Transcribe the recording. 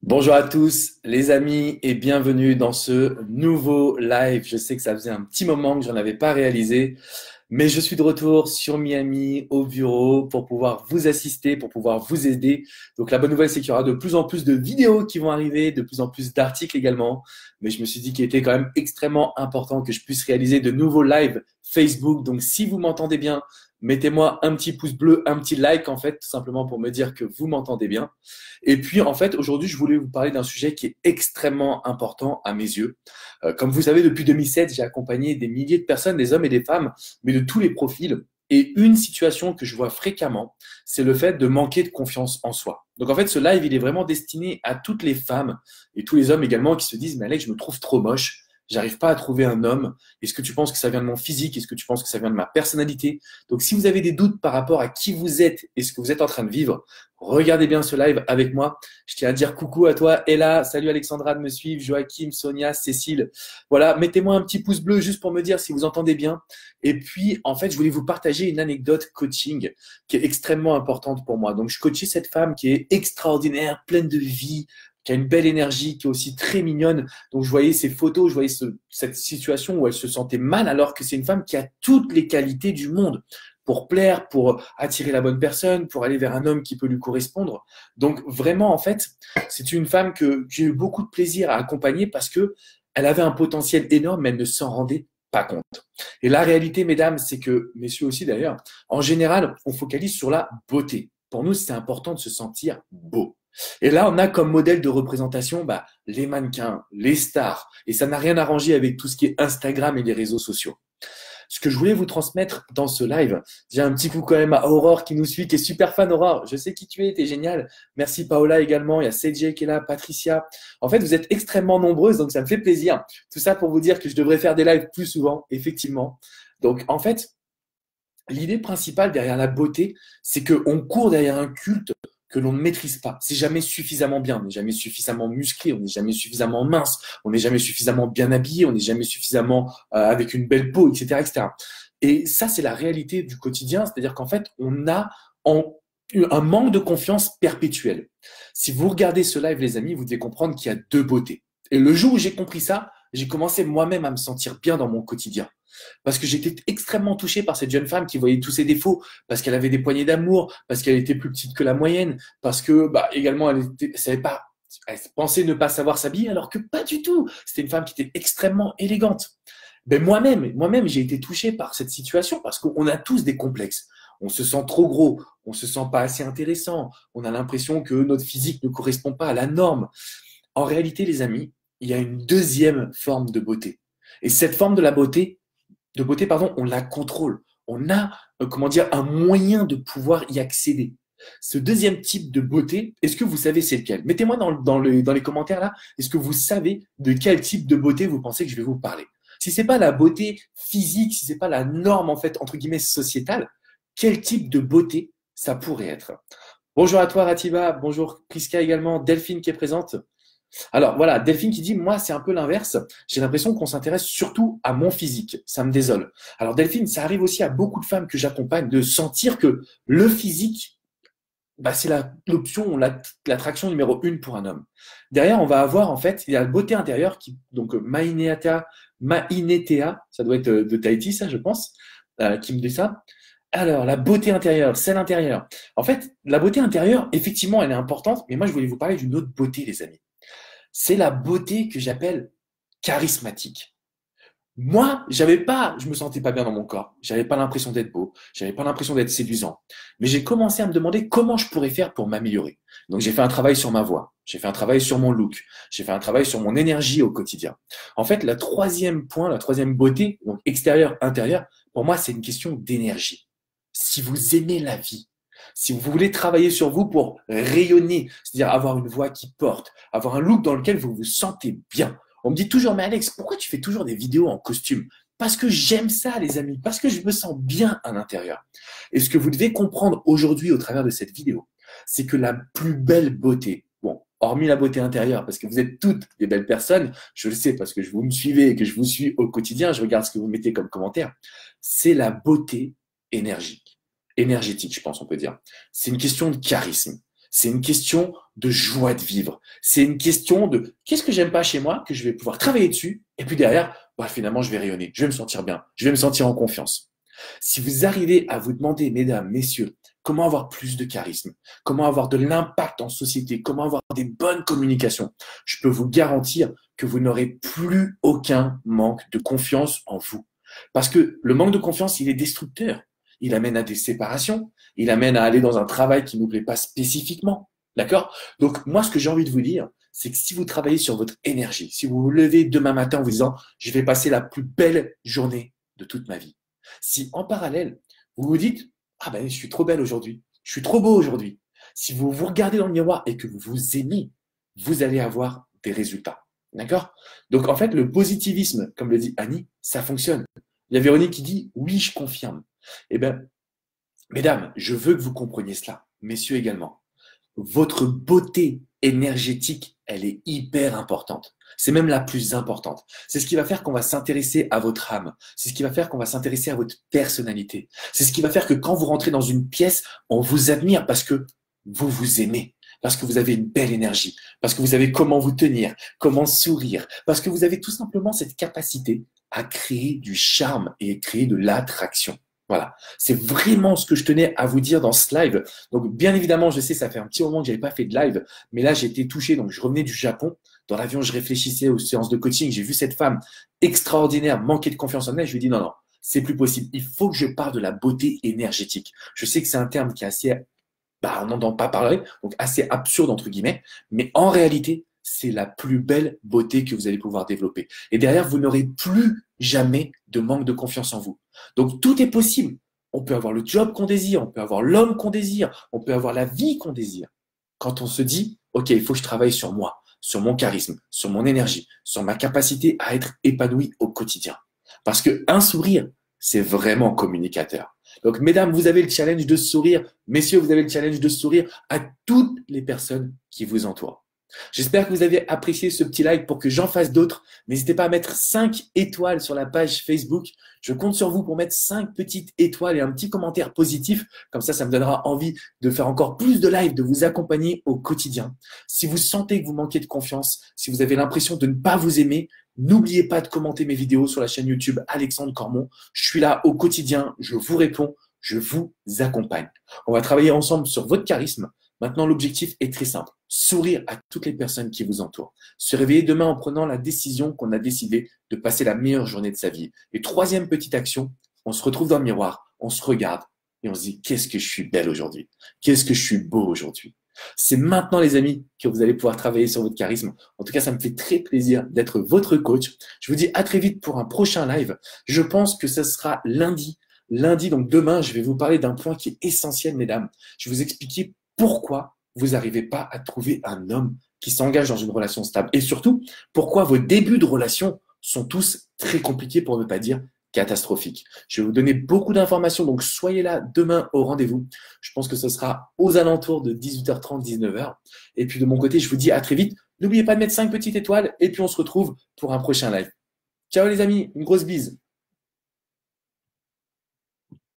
Bonjour à tous les amis et bienvenue dans ce nouveau live. Je sais que ça faisait un petit moment que j'en avais pas réalisé, mais je suis de retour sur Miami au bureau pour pouvoir vous assister, pour pouvoir vous aider. Donc la bonne nouvelle, c'est qu'il y aura de plus en plus de vidéos qui vont arriver, de plus en plus d'articles également. Mais je me suis dit qu'il était quand même extrêmement important que je puisse réaliser de nouveaux lives Facebook. Donc si vous m'entendez bien, mettez-moi un petit pouce bleu, un petit like en fait, tout simplement pour me dire que vous m'entendez bien. Et puis en fait, aujourd'hui, je voulais vous parler d'un sujet qui est extrêmement important à mes yeux. Comme vous savez, depuis 2007, j'ai accompagné des milliers de personnes, des hommes et des femmes, mais de tous les profils. Et une situation que je vois fréquemment, c'est le fait de manquer de confiance en soi. Donc en fait, ce live, il est vraiment destiné à toutes les femmes et tous les hommes également qui se disent, mais Alex, je me trouve trop moche. J'arrive pas à trouver un homme. Est-ce que tu penses que ça vient de mon physique? Est-ce que tu penses que ça vient de ma personnalité? Donc, si vous avez des doutes par rapport à qui vous êtes et ce que vous êtes en train de vivre, regardez bien ce live avec moi. Je tiens à dire coucou à toi, Ella. Salut Alexandra de me suivre, Joachim, Sonia, Cécile. Voilà, mettez-moi un petit pouce bleu juste pour me dire si vous entendez bien. Et puis, en fait, je voulais vous partager une anecdote coaching qui est extrêmement importante pour moi. Donc, je coachais cette femme qui est extraordinaire, pleine de vie, qui a une belle énergie, qui est aussi très mignonne. Donc, je voyais ces photos, je voyais cette situation où elle se sentait mal, alors que c'est une femme qui a toutes les qualités du monde pour plaire, pour attirer la bonne personne, pour aller vers un homme qui peut lui correspondre. Donc, vraiment, en fait, c'est une femme que j'ai eu beaucoup de plaisir à accompagner parce que elle avait un potentiel énorme, mais elle ne s'en rendait pas compte. Et la réalité, mesdames, c'est que, messieurs aussi d'ailleurs, en général, on focalise sur la beauté. Pour nous, c'est important de se sentir beau. Et là, on a comme modèle de représentation les mannequins, les stars. Et ça n'a rien arrangé avec tout ce qui est Instagram et les réseaux sociaux. Ce que je voulais vous transmettre dans ce live, j'ai un petit coup quand même à Aurore qui nous suit, qui est super fan. Aurore, je sais qui tu es, t'es génial. Merci Paola également, il y a CJ qui est là, Patricia. En fait, vous êtes extrêmement nombreuses, donc ça me fait plaisir. Tout ça pour vous dire que je devrais faire des lives plus souvent, effectivement. Donc en fait, l'idée principale derrière la beauté, c'est qu'on court derrière un culte que l'on ne maîtrise pas. C'est jamais suffisamment bien, on n'est jamais suffisamment musclé, on n'est jamais suffisamment mince, on n'est jamais suffisamment bien habillé, on n'est jamais suffisamment avec une belle peau, etc., etc. Et ça, c'est la réalité du quotidien, c'est-à-dire qu'en fait, on a un manque de confiance perpétuel. Si vous regardez ce live, les amis, vous devez comprendre qu'il y a deux beautés. Et le jour où j'ai compris ça, j'ai commencé moi-même à me sentir bien dans mon quotidien. Parce que j'étais extrêmement touché par cette jeune femme qui voyait tous ses défauts, parce qu'elle avait des poignées d'amour, parce qu'elle était plus petite que la moyenne, parce que également elle pensait ne pas savoir s'habiller, alors que pas du tout. C'était une femme qui était extrêmement élégante. Moi-même, j'ai été touché par cette situation parce qu'on a tous des complexes. On se sent trop gros, on se sent pas assez intéressant, on a l'impression que notre physique ne correspond pas à la norme. En réalité, les amis, il y a une deuxième forme de beauté. Et cette forme de beauté, pardon, on la contrôle. On a, un moyen de pouvoir y accéder. Ce deuxième type de beauté, est-ce que vous savez c'est lequel? Mettez-moi dans les commentaires là, est-ce que vous savez de quel type de beauté vous pensez que je vais vous parler? Si c'est pas la beauté physique, si c'est pas la norme en fait entre guillemets sociétale, quel type de beauté ça pourrait être? Bonjour à toi Ratiba, bonjour Priska également, Delphine qui est présente. Alors voilà, Delphine qui dit, moi c'est un peu l'inverse, j'ai l'impression qu'on s'intéresse surtout à mon physique, ça me désole. Alors Delphine, ça arrive aussi à beaucoup de femmes que j'accompagne de sentir que le physique, c'est l'option, l'attraction numéro une pour un homme. Derrière, on va avoir en fait, il y a la beauté intérieure, donc Mainetea, ça doit être de Tahiti ça je pense, qui me dit ça. Alors, la beauté intérieure, celle intérieure. En fait, la beauté intérieure, effectivement, elle est importante, mais moi, je voulais vous parler d'une autre beauté, les amis. C'est la beauté que j'appelle charismatique. Moi, je me sentais pas bien dans mon corps. J'avais pas l'impression d'être beau. J'avais pas l'impression d'être séduisant. Mais j'ai commencé à me demander comment je pourrais faire pour m'améliorer. Donc, j'ai fait un travail sur ma voix. J'ai fait un travail sur mon look. J'ai fait un travail sur mon énergie au quotidien. En fait, la troisième beauté, donc extérieure, intérieure, pour moi, c'est une question d'énergie. Si vous aimez la vie, si vous voulez travailler sur vous pour rayonner, c'est-à-dire avoir une voix qui porte, avoir un look dans lequel vous vous sentez bien. On me dit toujours, mais Alex, pourquoi tu fais toujours des vidéos en costume? Parce que j'aime ça, les amis, parce que je me sens bien à l'intérieur. Et ce que vous devez comprendre aujourd'hui au travers de cette vidéo, c'est que la plus belle beauté, bon, hormis la beauté intérieure, parce que vous êtes toutes des belles personnes, je le sais parce que vous me suivez et que je vous suis au quotidien, je regarde ce que vous mettez comme commentaire, c'est la beauté énergétique, je pense, on peut dire. C'est une question de charisme. C'est une question de joie de vivre. C'est une question de qu'est-ce que j'aime pas chez moi, que je vais pouvoir travailler dessus. Et puis derrière, bah, finalement, je vais rayonner. Je vais me sentir bien. Je vais me sentir en confiance. Si vous arrivez à vous demander, mesdames, messieurs, comment avoir plus de charisme, comment avoir de l'impact en société, comment avoir des bonnes communications, je peux vous garantir que vous n'aurez plus aucun manque de confiance en vous. Parce que le manque de confiance, il est destructeur. Il amène à des séparations, il amène à aller dans un travail qui ne nous plaît pas spécifiquement. D'accord? Donc, moi, ce que j'ai envie de vous dire, c'est que si vous travaillez sur votre énergie, si vous vous levez demain matin en vous disant, je vais passer la plus belle journée de toute ma vie. Si en parallèle, vous vous dites, ah ben, je suis trop belle aujourd'hui, je suis trop beau aujourd'hui. Si vous vous regardez dans le miroir et que vous vous aimez, vous allez avoir des résultats. D'accord? Donc, en fait, le positivisme, comme le dit Annie, ça fonctionne. Il y a Véronique qui dit, oui, je confirme. Eh bien, mesdames, je veux que vous compreniez cela, messieurs également. Votre beauté énergétique, elle est hyper importante. C'est même la plus importante. C'est ce qui va faire qu'on va s'intéresser à votre âme. C'est ce qui va faire qu'on va s'intéresser à votre personnalité. C'est ce qui va faire que quand vous rentrez dans une pièce, on vous admire parce que vous vous aimez, parce que vous avez une belle énergie, parce que vous savez comment vous tenir, comment sourire, parce que vous avez tout simplement cette capacité à créer du charme et créer de l'attraction. Voilà, c'est vraiment ce que je tenais à vous dire dans ce live. Donc, bien évidemment, je sais, ça fait un petit moment que j'avais pas fait de live, mais là, j'ai été touché. Donc, je revenais du Japon. Dans l'avion, je réfléchissais aux séances de coaching. J'ai vu cette femme extraordinaire, manquer de confiance en elle. Je lui ai dit, non, non, c'est plus possible. Il faut que je parle de la beauté énergétique. Je sais que c'est un terme qui est assez, bah, on n'entend pas parler, donc assez absurde, entre guillemets. Mais en réalité, c'est la plus belle beauté que vous allez pouvoir développer. Et derrière, vous n'aurez plus jamais de manque de confiance en vous. Donc, tout est possible. On peut avoir le job qu'on désire, on peut avoir l'homme qu'on désire, on peut avoir la vie qu'on désire. Quand on se dit, OK, il faut que je travaille sur moi, sur mon charisme, sur mon énergie, sur ma capacité à être épanoui au quotidien. Parce qu'un sourire, c'est vraiment communicateur. Donc, mesdames, vous avez le challenge de sourire. Messieurs, vous avez le challenge de sourire à toutes les personnes qui vous entourent. J'espère que vous avez apprécié ce petit like pour que j'en fasse d'autres. N'hésitez pas à mettre 5 étoiles sur la page Facebook. Je compte sur vous pour mettre 5 petites étoiles et un petit commentaire positif. Comme ça me donnera envie de faire encore plus de live, de vous accompagner au quotidien. Si vous sentez que vous manquez de confiance, si vous avez l'impression de ne pas vous aimer, n'oubliez pas de commenter mes vidéos sur la chaîne YouTube Alexandre Cormon. Je suis là au quotidien, je vous réponds, je vous accompagne. On va travailler ensemble sur votre charisme. Maintenant, l'objectif est très simple. Sourire à toutes les personnes qui vous entourent. Se réveiller demain en prenant la décision qu'on a décidé de passer la meilleure journée de sa vie. Et troisième petite action, on se retrouve dans le miroir, on se regarde et on se dit qu'est-ce que je suis belle aujourd'hui? Qu'est-ce que je suis beau aujourd'hui? C'est maintenant, les amis, que vous allez pouvoir travailler sur votre charisme. En tout cas, ça me fait très plaisir d'être votre coach. Je vous dis à très vite pour un prochain live. Je pense que ce sera lundi. Lundi, donc demain, je vais vous parler d'un point qui est essentiel, mesdames. Je vais vous expliquer pourquoi vous n'arrivez pas à trouver un homme qui s'engage dans une relation stable. Et surtout, pourquoi vos débuts de relation sont tous très compliqués, pour ne pas dire catastrophiques. Je vais vous donner beaucoup d'informations, donc soyez là demain au rendez-vous. Je pense que ce sera aux alentours de 18h30, 19h. Et puis de mon côté, je vous dis à très vite. N'oubliez pas de mettre 5 petites étoiles et puis on se retrouve pour un prochain live. Ciao les amis, une grosse bise.